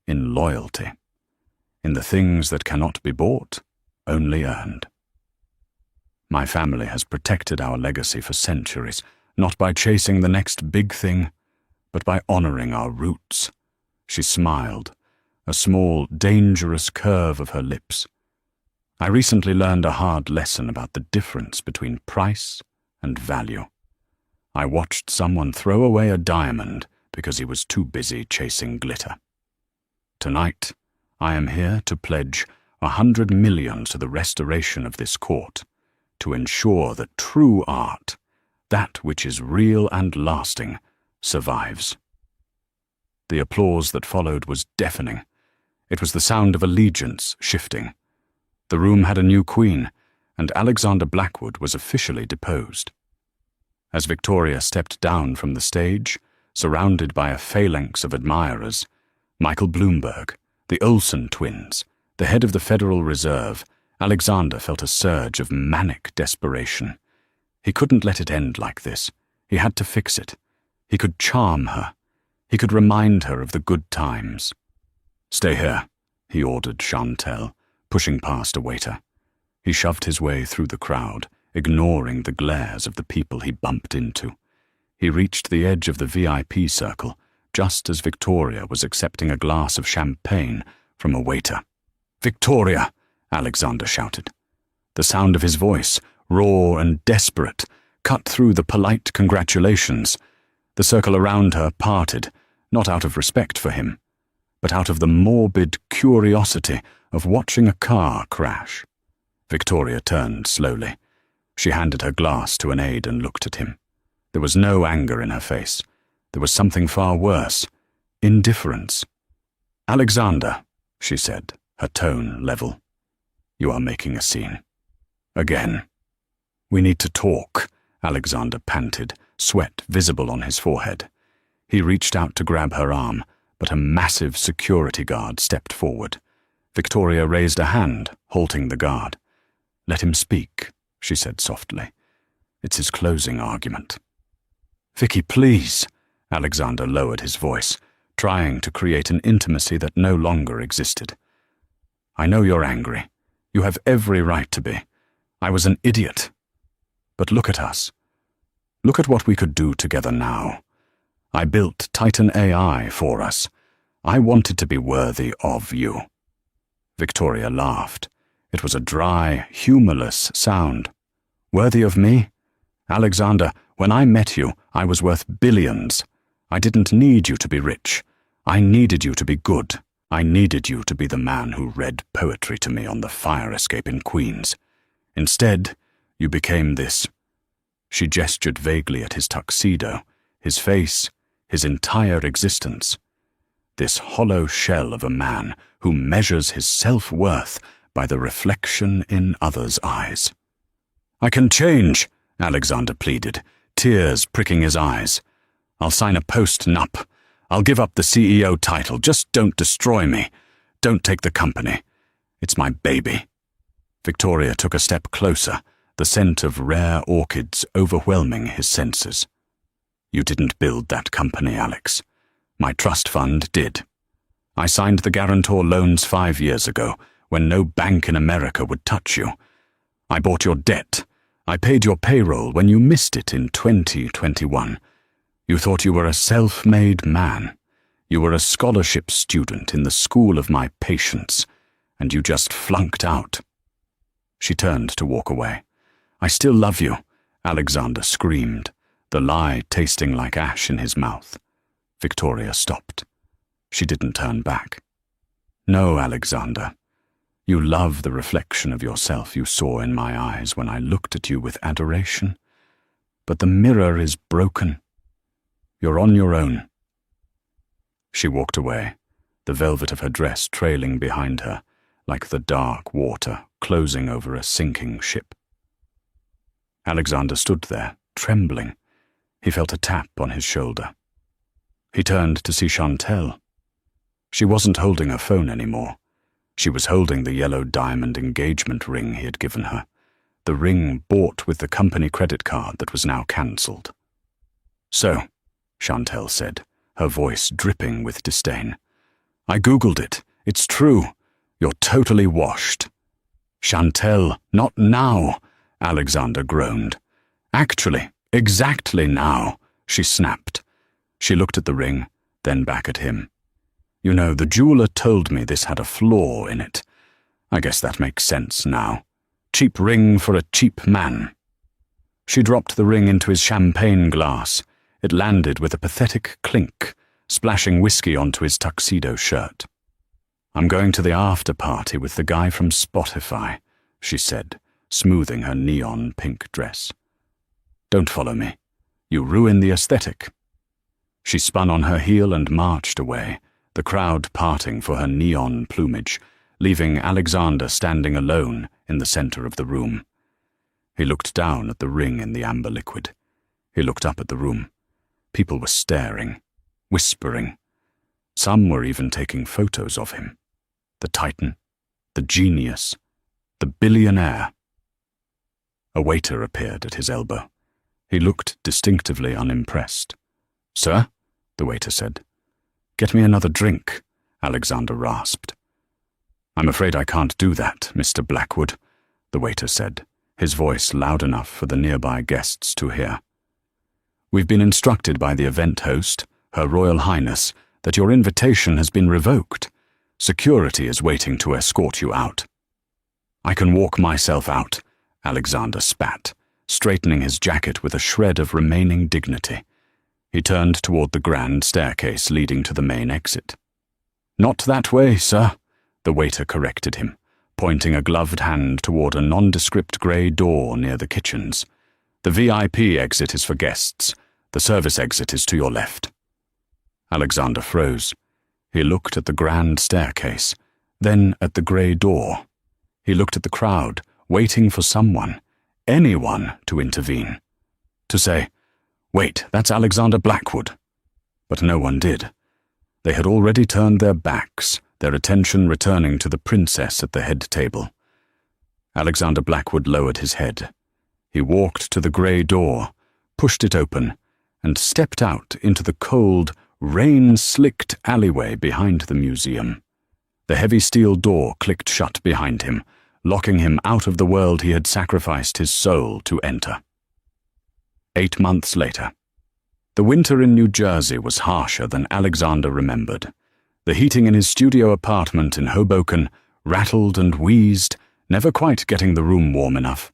in loyalty, in the things that cannot be bought, only earned. My family has protected our legacy for centuries, not by chasing the next big thing, but by honoring our roots." She smiled, a small, dangerous curve of her lips. "I recently learned a hard lesson about the difference between price and value. I watched someone throw away a diamond because he was too busy chasing glitter. Tonight, I am here to pledge 100 million to the restoration of this court, to ensure that true art, that which is real and lasting, survives." The applause that followed was deafening. It was the sound of allegiance shifting. The room had a new queen, and Alexander Blackwood was officially deposed. As Victoria stepped down from the stage, surrounded by a phalanx of admirers, Michael Bloomberg, the Olsen twins, the head of the Federal Reserve, Alexander felt a surge of manic desperation. He couldn't let it end like this. He had to fix it. He could charm her. He could remind her of the good times. "Stay here," he ordered Chantel, pushing past a waiter. He shoved his way through the crowd, ignoring the glares of the people he bumped into. He reached the edge of the VIP circle, just as Victoria was accepting a glass of champagne from a waiter. "Victoria!" Alexander shouted. The sound of his voice, raw and desperate, cut through the polite congratulations. The circle around her parted, not out of respect for him, but out of the morbid curiosity of watching a car crash. Victoria turned slowly. She handed her glass to an aide and looked at him. There was no anger in her face. There was something far worse, indifference. "Alexander," she said, her tone level, "you are making a scene. Again." "We need to talk," Alexander panted, sweat visible on his forehead. He reached out to grab her arm, but a massive security guard stepped forward. Victoria raised a hand, halting the guard. "Let him speak," she said softly. "It's his closing argument." "Vicky, please," Alexander lowered his voice, trying to create an intimacy that no longer existed. "I know you're angry. You have every right to be. I was an idiot. But look at us. Look at what we could do together now. I built Titan AI for us. I wanted to be worthy of you." Victoria laughed. It was a dry, humorless sound. "Worthy of me? Alexander, when I met you, I was worth billions. I didn't need you to be rich. I needed you to be good. I needed you to be the man who read poetry to me on the fire escape in Queens. Instead, you became this." She gestured vaguely at his tuxedo, his face, his entire existence. "This hollow shell of a man who measures his self-worth by the reflection in others' eyes." "I can change," Alexander pleaded, tears pricking his eyes. "I'll sign a post-nup. I'll give up the CEO title. Just don't destroy me. Don't take the company. It's my baby." Victoria took a step closer, the scent of rare orchids overwhelming his senses. "You didn't build that company, Alex. My trust fund did. I signed the guarantor loans 5 years ago, when no bank in America would touch you. I bought your debt. I paid your payroll when you missed it in 2021. You thought you were a self-made man. You were a scholarship student in the school of my patience, and you just flunked out." She turned to walk away. "I still love you," Alexander screamed, the lie tasting like ash in his mouth. Victoria stopped. She didn't turn back. "No, Alexander. You love the reflection of yourself you saw in my eyes when I looked at you with adoration. But the mirror is broken. You're on your own." She walked away, the velvet of her dress trailing behind her, like the dark water closing over a sinking ship. Alexander stood there, trembling. He felt a tap on his shoulder. He turned to see Chantel. She wasn't holding her phone anymore. She was holding the yellow diamond engagement ring he had given her, the ring bought with the company credit card that was now cancelled. "So," Chantel said, her voice dripping with disdain, "I googled it. It's true. You're totally washed." "Chantel, not now," Alexander groaned. "Actually, exactly now," she snapped. She looked at the ring, then back at him. "You know, the jeweler told me this had a flaw in it. I guess that makes sense now. Cheap ring for a cheap man." She dropped the ring into his champagne glass. It landed with a pathetic clink, splashing whiskey onto his tuxedo shirt. "I'm going to the after-party with the guy from Spotify," she said, smoothing her neon pink dress. "Don't follow me. You ruin the aesthetic." She spun on her heel and marched away, the crowd parting for her neon plumage, leaving Alexander standing alone in the center of the room. He looked down at the ring in the amber liquid. He looked up at the room. People were staring, whispering. Some were even taking photos of him. The titan, the genius, the billionaire. A waiter appeared at his elbow. He looked distinctively unimpressed. "Sir?" the waiter said. "Get me another drink," Alexander rasped. "I'm afraid I can't do that, Mr. Blackwood," the waiter said, his voice loud enough for the nearby guests to hear. "We've been instructed by the event host, Her Royal Highness, that your invitation has been revoked. Security is waiting to escort you out." "I can walk myself out," Alexander spat, straightening his jacket with a shred of remaining dignity. He turned toward the grand staircase leading to the main exit. "Not that way, sir," the waiter corrected him, pointing a gloved hand toward a nondescript grey door near the kitchens. "The VIP exit is for guests. The service exit is to your left." Alexander froze. He looked at the grand staircase, then at the grey door. He looked at the crowd, waiting for someone, anyone, to intervene. To say, "Wait, that's Alexander Blackwood." But no one did. They had already turned their backs, their attention returning to the princess at the head table. Alexander Blackwood lowered his head. He walked to the grey door, pushed it open, and stepped out into the cold, rain-slicked alleyway behind the museum. The heavy steel door clicked shut behind him, locking him out of the world he had sacrificed his soul to enter. 8 months later. The winter in New Jersey was harsher than Alexander remembered. The heating in his studio apartment in Hoboken rattled and wheezed, never quite getting the room warm enough.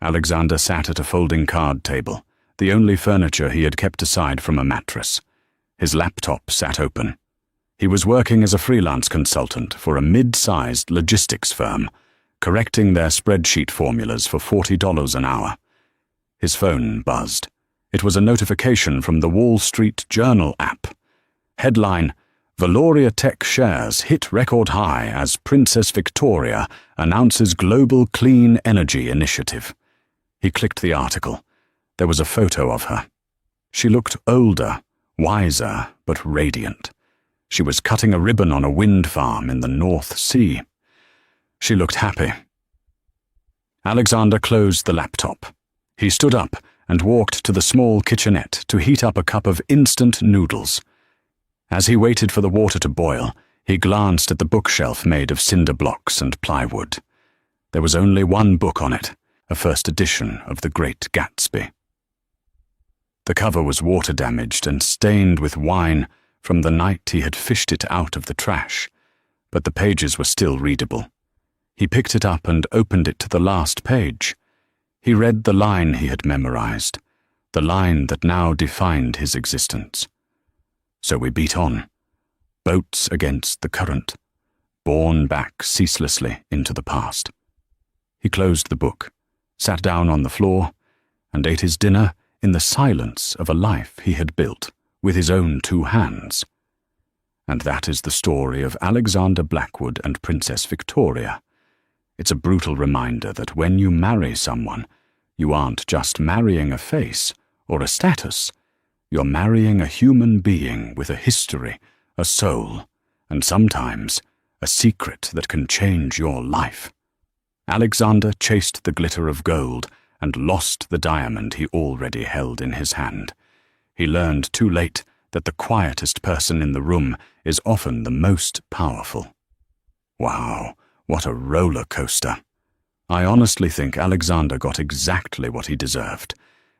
Alexander sat at a folding card table, the only furniture he had kept aside from a mattress. His laptop sat open. He was working as a freelance consultant for a mid-sized logistics firm, correcting their spreadsheet formulas for $40 an hour. His phone buzzed. It was a notification from the Wall Street Journal app. Headline, "Valoria Tech shares hit record high as Princess Victoria announces global clean energy initiative." He clicked the article. There was a photo of her. She looked older, wiser, but radiant. She was cutting a ribbon on a wind farm in the North Sea. She looked happy. Alexander closed the laptop. He stood up and walked to the small kitchenette to heat up a cup of instant noodles. As he waited for the water to boil, he glanced at the bookshelf made of cinder blocks and plywood. There was only one book on it, a first edition of The Great Gatsby. The cover was water-damaged and stained with wine from the night he had fished it out of the trash, but the pages were still readable. He picked it up and opened it to the last page. He read the line he had memorized, the line that now defined his existence. So we beat on, boats against the current, borne back ceaselessly into the past. He closed the book, sat down on the floor, and ate his dinner in the silence of a life he had built with his own 2 hands. And that is the story of Alexander Blackwood and Princess Victoria. It's a brutal reminder that when you marry someone, you aren't just marrying a face or a status. You're marrying a human being with a history, a soul, and sometimes a secret that can change your life. Alexander chased the glitter of gold and lost the diamond he already held in his hand. He learned too late that the quietest person in the room is often the most powerful. Wow, what a roller coaster. I honestly think Alexander got exactly what he deserved.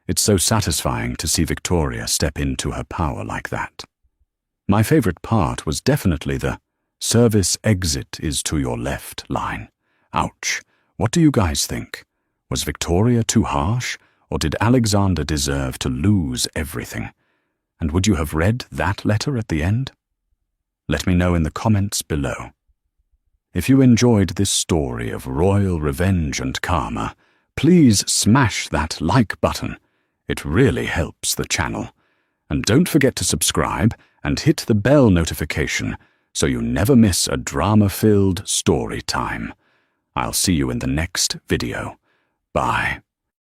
It's so satisfying to see Victoria step into her power like that. My favorite part was definitely the "service exit is to your left" line. Ouch. What do you guys think? Was Victoria too harsh, or did Alexander deserve to lose everything? And would you have read that letter at the end? Let me know in the comments below. If you enjoyed this story of royal revenge and karma, please smash that like button. It really helps the channel. And don't forget to subscribe and hit the bell notification so you never miss a drama-filled story time. I'll see you in the next video. Bye.